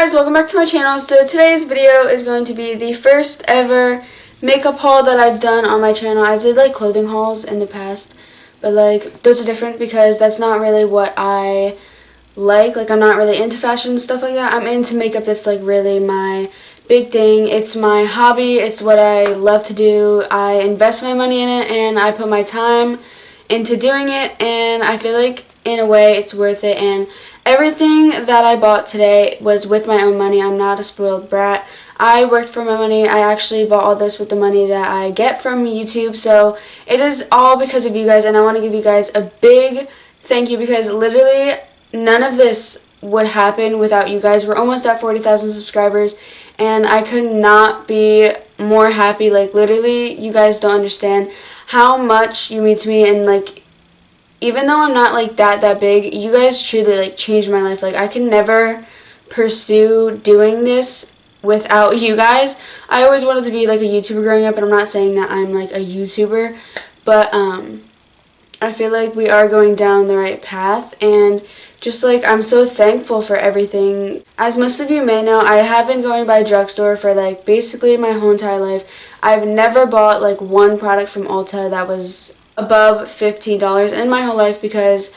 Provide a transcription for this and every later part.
guys, welcome back to my channel. So today's video is going to be the first ever makeup haul that I've done on my channel. I've did like clothing hauls in the past, but like those are different because that's not really what I like. Like I'm not really into fashion and stuff like that. I'm into makeup. That's like really my big thing. It's my hobby. It's what I love to do. I invest my money in it and I put my time into doing it, and I feel like in a way it's worth it. And everything that I bought today was with my own money. I'm not a spoiled brat. I worked for my money. I actually bought all this with the money that I get from YouTube. So it is all because of you guys, and I want to give you guys a big thank you because literally none of this would happen without you guys. We're almost at 40,000 subscribers, and I could not be more happy. Like literally, you guys don't understand how much you mean to me, and like even though I'm not like that big, you guys truly like changed my life. Like I can never pursue doing this without you guys. I always wanted to be like a YouTuber growing up, and I'm not saying that I'm like a YouTuber, but I feel like we are going down the right path, and just like I'm so thankful for everything. As most of you may know, I have been going by a drugstore for like basically my whole entire life. I've never bought like one product from Ulta that was above $15 in my whole life, because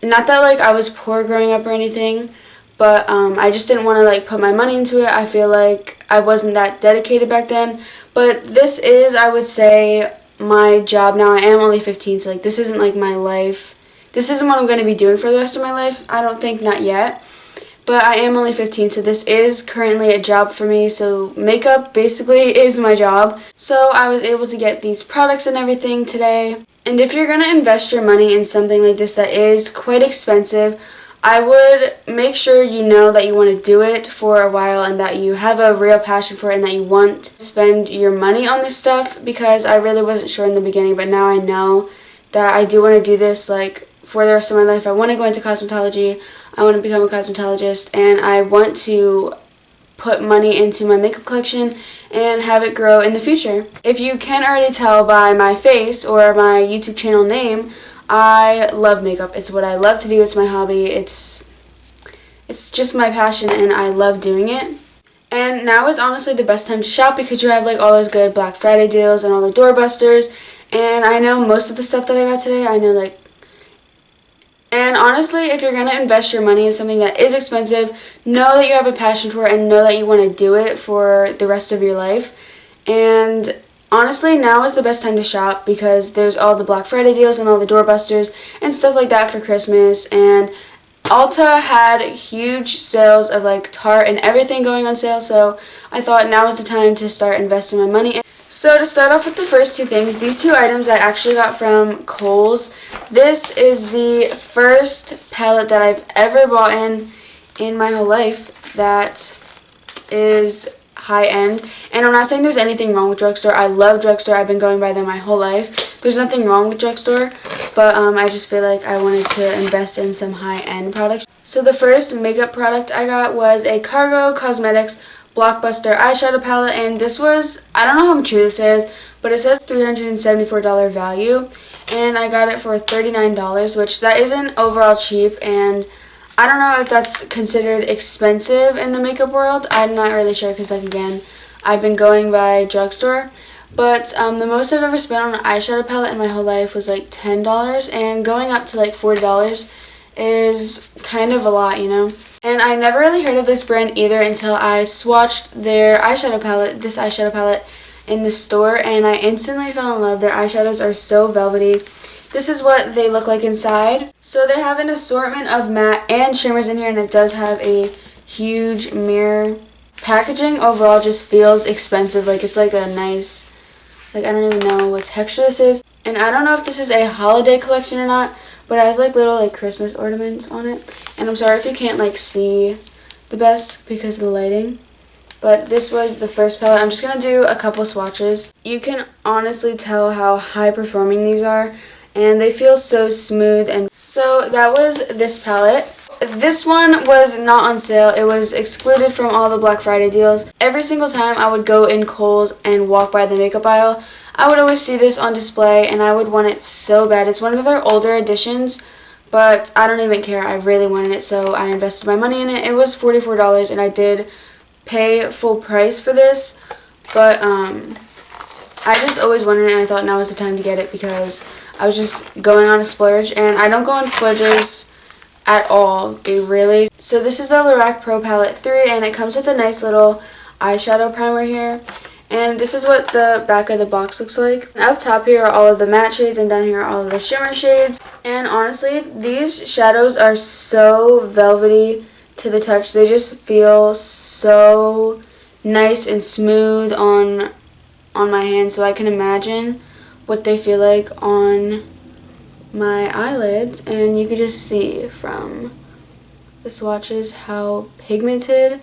not that like I was poor growing up or anything, but I just didn't want to like put my money into it. I feel like I wasn't that dedicated back then, but this is, I would say, my job now. I am only 15, so like this isn't like my life. This isn't what I'm going to be doing for the rest of my life. I don't think, not yet. But I am only 15, so this is currently a job for me. So makeup basically is my job. So I was able to get these products and everything today. And if you're going to invest your money in something like this that is quite expensive, I would make sure you know that you want to do it for a while and that you have a real passion for it and that you want to spend your money on this stuff, because I really wasn't sure in the beginning, but now I know that I do want to do this like for the rest of my life. I want to go into cosmetology. I want to become a cosmetologist, and I want to put money into my makeup collection and have it grow in the future. If you can already tell by my face or my YouTube channel name, I love makeup. It's what I love to do. It's my hobby. It's just my passion, and I love doing it. And now is honestly the best time to shop because you have like all those good Black Friday deals and all the doorbusters. And I know most of the stuff that I got today, I know like. And honestly, if you're going to invest your money in something that is expensive, know that you have a passion for it and know that you want to do it for the rest of your life. And honestly, now is the best time to shop because there's all the Black Friday deals and all the doorbusters and stuff like that for Christmas. And Ulta had huge sales of like Tarte and everything going on sale, so I thought now is the time to start investing my money in. So to start off with the first two things, these two items I actually got from Kohl's. This is the first palette that I've ever bought in my whole life that is high-end. And I'm not saying there's anything wrong with drugstore. I love drugstore. I've been going by them my whole life. There's nothing wrong with drugstore, but I just feel like I wanted to invest in some high-end products. So the first makeup product I got was a Cargo Cosmetics Blockbuster eyeshadow palette, and this was, I don't know how true this is, but it says $374 value, and I got it for $39, which that isn't overall cheap, and I don't know if that's considered expensive in the makeup world. I'm not really sure because, like, again, I've been going by drugstore, but the most I've ever spent on an eyeshadow palette in my whole life was like $10, and going up to like $40 is kind of a lot, you know. And I never really heard of this brand either until I swatched their eyeshadow palette, this eyeshadow palette, in the store, and I instantly fell in love. Their eyeshadows are so velvety. This is what they look like inside. So they have an assortment of matte and shimmers in here, and it does have a huge mirror. Packaging overall just feels expensive. Like it's like a nice, like I don't even know what texture this is. And I don't know if this is a holiday collection or not, but it has like little like Christmas ornaments on it. And I'm sorry if you can't like see the best because of the lighting. But this was the first palette. I'm just going to do a couple swatches. You can honestly tell how high performing these are, and they feel so smooth. And so that was this palette. This one was not on sale. It was excluded from all the Black Friday deals. Every single time I would go in Kohl's and walk by the makeup aisle, I would always see this on display, and I would want it so bad. It's one of their older editions, but I don't even care. I really wanted it, so I invested my money in it. It was $44, and I did pay full price for this, but I just always wanted it, and I thought now was the time to get it because I was just going on a splurge, and I don't go on splurges at all, really. So this is the Lorac Pro Palette 3, and it comes with a nice little eyeshadow primer here. And this is what the back of the box looks like. And up top here are all of the matte shades, and down here are all of the shimmer shades. And honestly, these shadows are so velvety to the touch. They just feel so nice and smooth on my hand, so I can imagine what they feel like on my eyelids. And you can just see from the swatches how pigmented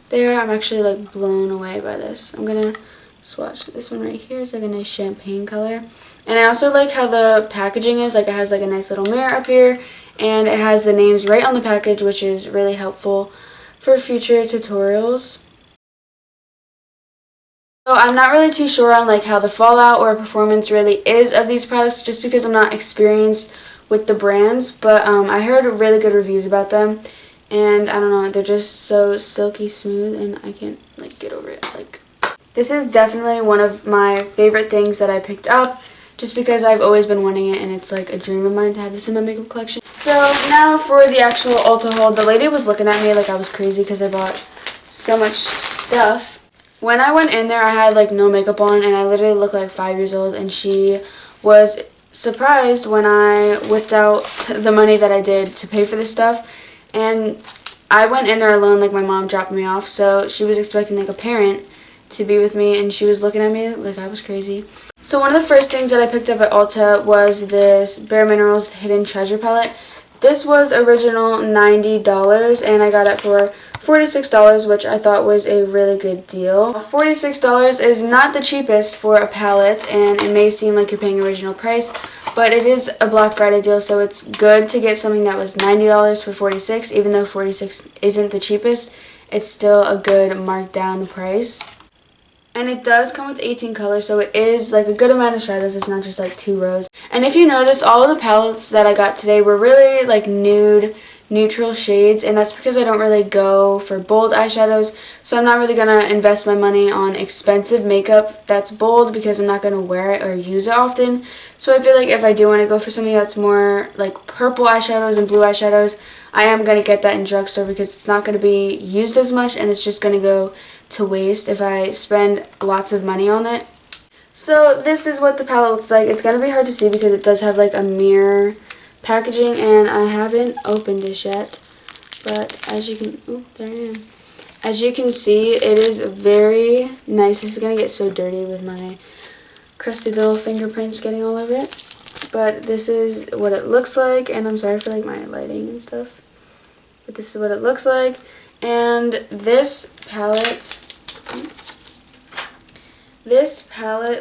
they are. I'm actually like blown away by this. I'm gonna swatch this one right here. It's like a nice champagne color. And I also like how the packaging is. Like, it has like a nice little mirror up here, and it has the names right on the package, which is really helpful for future tutorials. So I'm not really too sure on like how the fallout or performance really is of these products, just because I'm not experienced with the brands, but I heard really good reviews about them, and I don't know, they're just so silky smooth, and I can't like get over it. Like, this is definitely one of my favorite things that I picked up, just because I've always been wanting it, and it's like a dream of mine to have this in my makeup collection. So now for the actual Ulta haul. The lady was looking at me like I was crazy because I bought so much stuff. When I went in there, I had like no makeup on, and I literally looked like 5 years old, and she was surprised when I whipped out the money that I did to pay for this stuff. And I went in there alone, like my mom dropped me off, so she was expecting like a parent to be with me, and she was looking at me like I was crazy. So one of the first things that I picked up at Ulta was this Bare Minerals Hidden Treasure Palette. This was original $90, and I got it for $46, which I thought was a really good deal. $46 is not the cheapest for a palette, and it may seem like you're paying original price, but it is a Black Friday deal, so it's good to get something that was $90 for $46. Even though $46 isn't the cheapest, it's still a good marked down price. And it does come with 18 colors, so it is like a good amount of shadows. It's not just like 2 rows. And if you notice, all of the palettes that I got today were really like nude, neutral shades, and that's because I don't really go for bold eyeshadows, so I'm not really going to invest my money on expensive makeup that's bold because I'm not going to wear it or use it often. So I feel like if I do want to go for something that's more like purple eyeshadows and blue eyeshadows, I am going to get that in drugstore because it's not going to be used as much, and it's just going to go to waste if I spend lots of money on it. So this is what the palette looks like. It's going to be hard to see because it does have like a mirror packaging, and I haven't opened this yet, but as you can, oh, there I am. As you can see, it is very nice. This is going to get so dirty with my crusty little fingerprints getting all over it, but this is what it looks like, and I'm sorry for like my lighting and stuff, but this is what it looks like. And this palette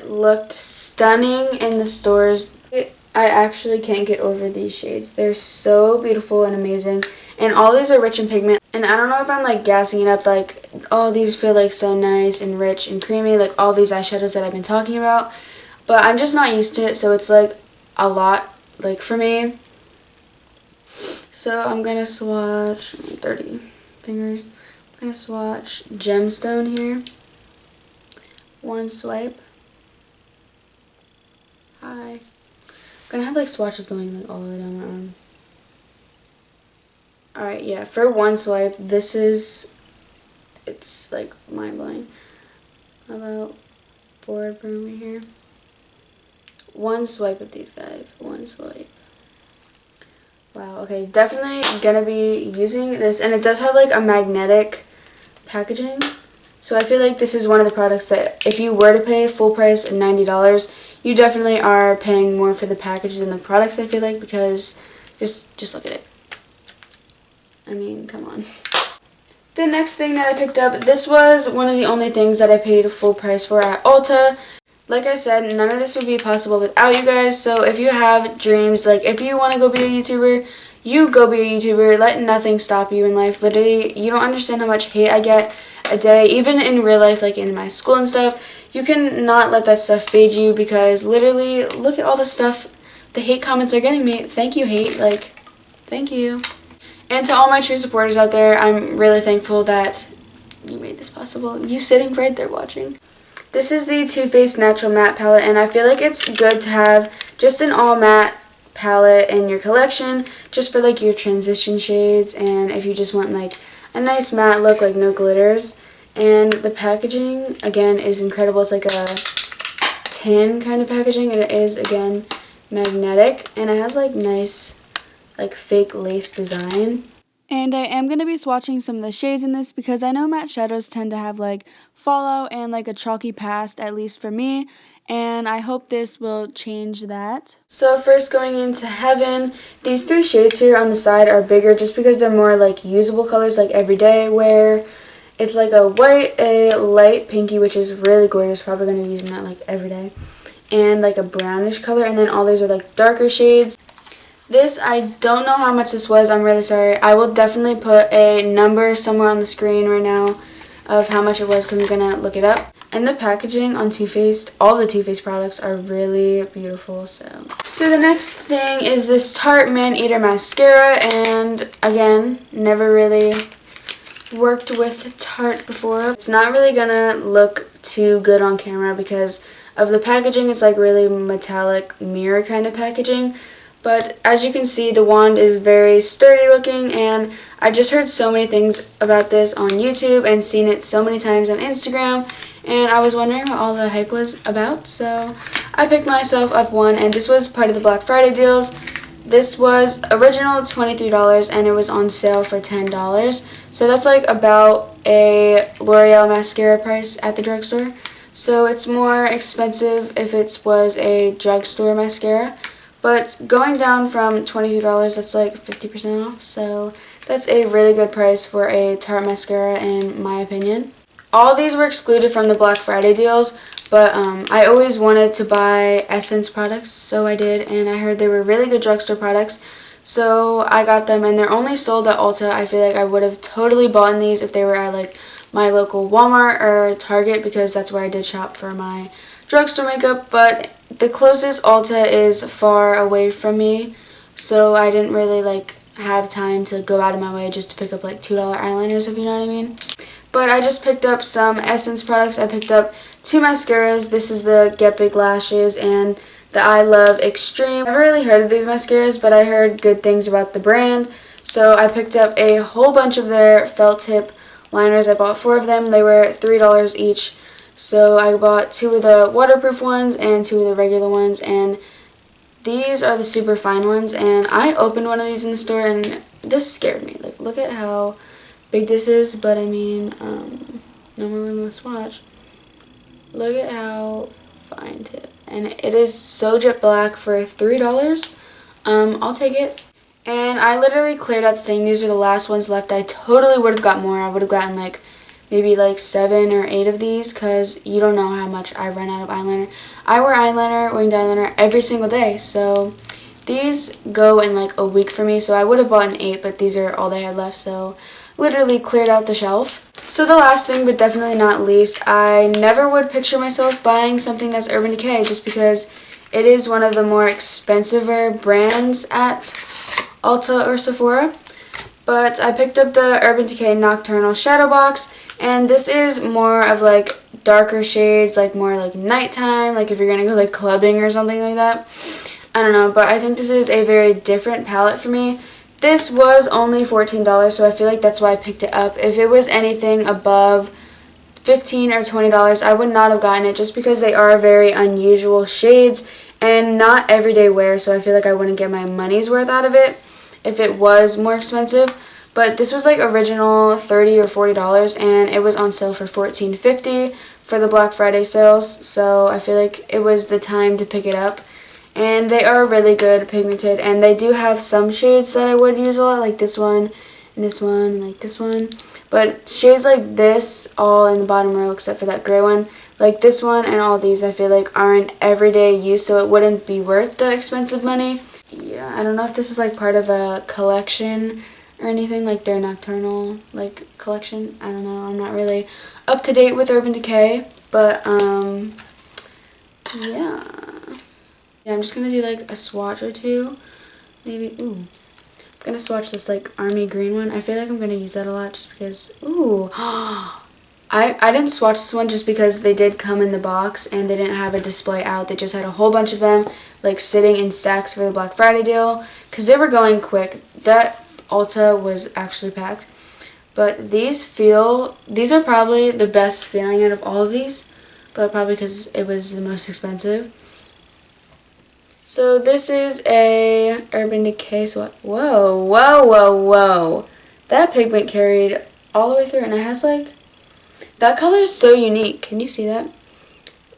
looked stunning in the stores. I actually can't get over these shades. They're so beautiful and amazing, and all these are rich in pigment. And I don't know if I'm like gassing it up, like, oh, these feel like so nice and rich and creamy, like all these eyeshadows that I've been talking about, but I'm just not used to it, so it's like a lot like for me. So I'm gonna swatch, dirty fingers, I'm gonna swatch Gemstone here. One swipe. Hi. I'm gonna have like swatches going like all the way down my arm. Alright, yeah, for one swipe, this is, it's like mind blowing. How about Board Broom right here? One swipe of these guys, one swipe. Wow, okay, definitely gonna be using this, and it does have like a magnetic packaging. So I feel like this is one of the products that if you were to pay full price of $90, you definitely are paying more for the package than the products, I feel like, because just look at it. I mean, come on. The next thing that I picked up, this was one of the only things that I paid full price for at Ulta. Like I said, none of this would be possible without you guys, so if you have dreams, like if you want to go be a YouTuber, you go be a YouTuber. Let nothing stop you in life. Literally, you don't understand how much hate I get a day, even in real life, like in my school and stuff. You can not let that stuff fade you, because literally, look at all the stuff, the hate comments are getting me. Thank you, hate. Like, thank you. And to all my true supporters out there, I'm really thankful that you made this possible. You sitting right there watching. This is the Too Faced Natural Matte Palette, and I feel like it's good to have just an all matte palette in your collection, just for like your transition shades, and if you just want like a nice matte look, like no glitters. And the packaging, again, is incredible. It's like a tin kind of packaging, and it is, again, magnetic, and it has like nice like fake lace design. And I am going to be swatching some of the shades in this because I know matte shadows tend to have like fallout and like a chalky past, at least for me, and I hope this will change that. So first, going into Heaven, these three shades here on the side are bigger just because they're more like usable colors, like everyday wear. It's like a white, a light pinky, which is really gorgeous, probably going to be using that like every day, and like a brownish color, and then all these are like darker shades. This, I don't know how much this was, I'm really sorry. I will definitely put a number somewhere on the screen right now of how much it was because I'm going to look it up. And the packaging on Too Faced, all the Too Faced products are really beautiful. So the next thing is this Tarte Man Eater Mascara, and again, never really worked with Tarte before. It's not really going to look too good on camera because of the packaging. It's like really metallic mirror kind of packaging. But as you can see, the wand is very sturdy looking, and I've just heard so many things about this on YouTube and seen it so many times on Instagram, and I was wondering what all the hype was about, so I picked myself up one, and this was part of the Black Friday deals. This was original $23, and it was on sale for $10, so that's like about a L'Oreal mascara price at the drugstore. So it's more expensive if it was a drugstore mascara. But going down from $23, that's like 50% off, so that's a really good price for a Tarte mascara in my opinion. All these were excluded from the Black Friday deals, but I always wanted to buy Essence products, so I did, and I heard they were really good drugstore products, so I got them, and they're only sold at Ulta. I feel like I would have totally bought these if they were at like my local Walmart or Target, because that's where I did shop for my drugstore makeup, but the closest Ulta is far away from me, so I didn't really like have time to go out of my way just to pick up like $2 eyeliners, if you know what I mean. But I just picked up some Essence products. I picked up two mascaras. This is the Get Big Lashes and the I Love Extreme. I've never really heard of these mascaras, but I heard good things about the brand, so I picked up a whole bunch of their felt tip liners. I bought 4 of them. They were $3 each. So I bought 2 of the waterproof ones and 2 of the regular ones, and these are the super fine ones, and I opened one of these in the store, and this scared me. Like, look at how big this is, but I mean, no more room to swatch. Look at how fine tip, and it is so jet black for $3. I'll take it. And I literally cleared out the thing. These are the last ones left. I totally would have got more. I would have gotten like maybe like 7 or 8 of these, because you don't know how much I run out of eyeliner. I wear eyeliner, winged eyeliner, every single day, so these go in like a week for me, so I would have bought an 8, but these are all they had left, so literally cleared out the shelf. So the last thing, but definitely not least, I never would picture myself buying something that's Urban Decay, just because it is one of the more expensiver brands at Ulta or Sephora. But I picked up the Urban Decay Nocturnal Shadow Box, and this is more of like darker shades, like more like nighttime, like if you're gonna go like clubbing or something like that. I don't know, but I think this is a very different palette for me. This was only $14, so I feel like that's why I picked it up. If it was anything above $15 or $20, I would not have gotten it, just because they are very unusual shades and not everyday wear, so I feel like I wouldn't get my money's worth out of it if it was more expensive. But this was like original $30 or $40, and it was on sale for $14.50 for the Black Friday sales, so I feel like it was the time to pick it up. And they are really good pigmented, and they do have some shades that I would use a lot, like this one, and this one, and like this one. But shades like this, all in the bottom row except for that gray one, like this one and all these, I feel like aren't everyday use, so it wouldn't be worth the expensive money. Yeah, I don't know if this is like part of a collection or anything, like their nocturnal like collection. I don't know. I'm not really up to date with Urban Decay, but yeah, I'm just gonna do like a swatch or two, maybe. Ooh, I'm going to swatch this like army green one. I feel like I'm going to use that a lot just because, ooh. I didn't swatch this one just because they did come in the box and they didn't have a display out. They just had a whole bunch of them like sitting in stacks for the Black Friday deal because they were going quick. That Ulta was actually packed. But these are probably the best feeling out of all of these, but probably because it was the most expensive. So this is a Urban Decay swatch. Whoa, whoa, whoa, whoa. That pigment carried all the way through and it has like, that color is so unique. Can you see that?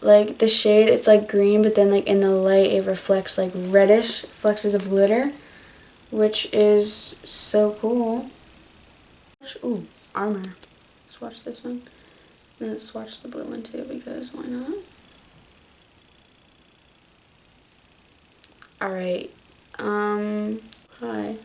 Like the shade, it's like green, but then like in the light it reflects like reddish flexes of glitter, which is so cool. Ooh, Armor. Swatch this one. And then swatch the blue one too because why not? Alright. Hi.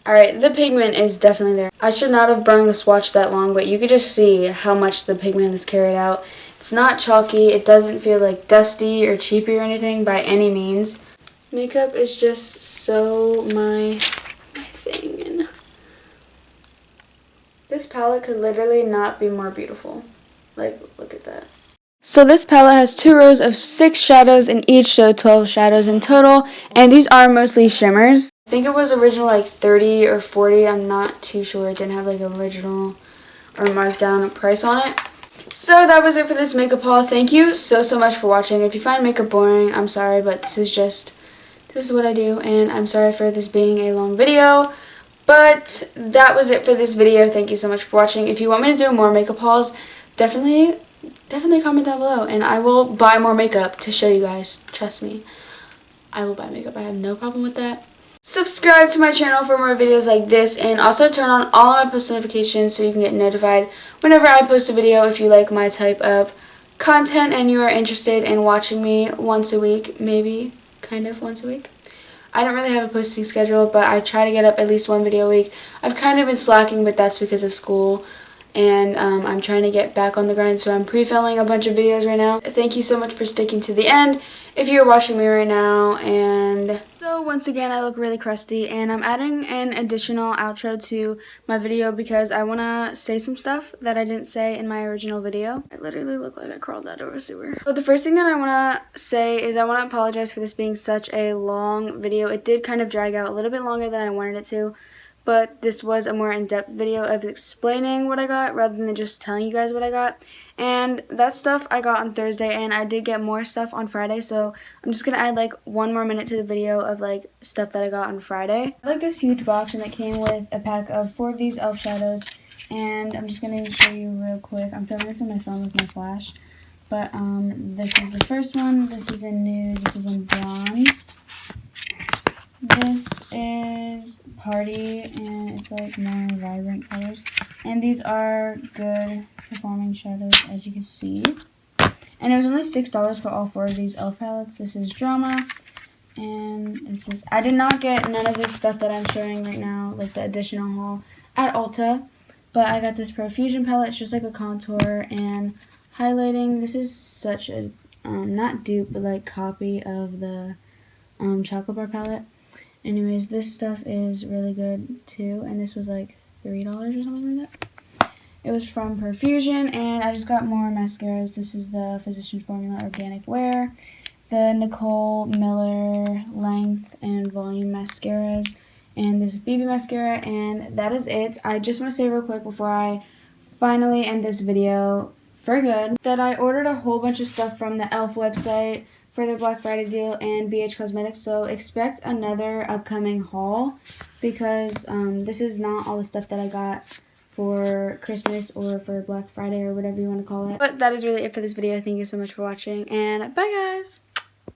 Alright, the pigment is definitely there. I should not have brung the swatch that long, but you could just see how much the pigment is carried out. It's not chalky. It doesn't feel like dusty or cheapy or anything by any means. Makeup is just so my thing. And this palette could literally not be more beautiful. Like, look at that. So this palette has 2 rows of 6 shadows and each show 12 shadows in total, and these are mostly shimmers. I think it was original like 30 or 40, I'm not too sure. It didn't have like original or marked down price on it. So that was it for this makeup haul. Thank you so much for watching. If you find makeup boring, I'm sorry, but this is what I do, and I'm sorry for this being a long video. But that was it for this video. Thank you so much for watching. If you want me to do more makeup hauls, definitely comment down below and I will buy more makeup to show you guys. Trust me, I will buy makeup. I have no problem with that. Subscribe to my channel for more videos like this, and also turn on all of my post notifications so you can get notified whenever I post a video if you like my type of content and you are interested in watching me once a week, maybe kind of once a week. I don't really have a posting schedule, but I try to get up at least 1 video a week. I've kind of been slacking, but that's because of school. And I'm trying to get back on the grind, so I'm pre-filming a bunch of videos right now. Thank you so much for sticking to the end if you're watching me right now. And so once again, I look really crusty, and I'm adding an additional outro to my video because I want to say some stuff that I didn't say in my original video. I literally look like I crawled out of a sewer. But the first thing that I want to say is I want to apologize for this being such a long video. It did kind of drag out a little bit longer than I wanted it to. But this was a more in-depth video of explaining what I got rather than just telling you guys what I got. And that stuff I got on Thursday, and I did get more stuff on Friday, so I'm just going to add like 1 more minute to the video of like stuff that I got on Friday. I like this huge box, and it came with a pack of 4 of these e.l.f. shadows, and I'm just going to show you real quick. I'm filming this on my phone with my flash, but this is the first one. This is in nude, this is in bronzed. This is Party, and it's like more vibrant colors. And these are good performing shadows, as you can see. And it was only $6 for all 4 of these e.l.f. palettes. This is Drama, and this is... I did not get none of this stuff that I'm showing right now, like the additional haul, at Ulta. But I got this Profusion palette. It's just like a contour and highlighting. This is such a, not dupe, but like copy of the Chocolate Bar palette. Anyways, this stuff is really good too, and this was like $3 or something like that. It was from Profusion, and I just got more mascaras. This is the Physicians Formula Organic Wear, the Nicole Miller Length and Volume mascaras, and this BB mascara, and that is it. I just want to say real quick before I finally end this video for good that I ordered a whole bunch of stuff from the e.l.f. website for their Black Friday deal and BH Cosmetics, so expect another upcoming haul because this is not all the stuff that I got for Christmas or for Black Friday or whatever you want to call it. But that is really it for this video. Thank you so much for watching, and bye guys!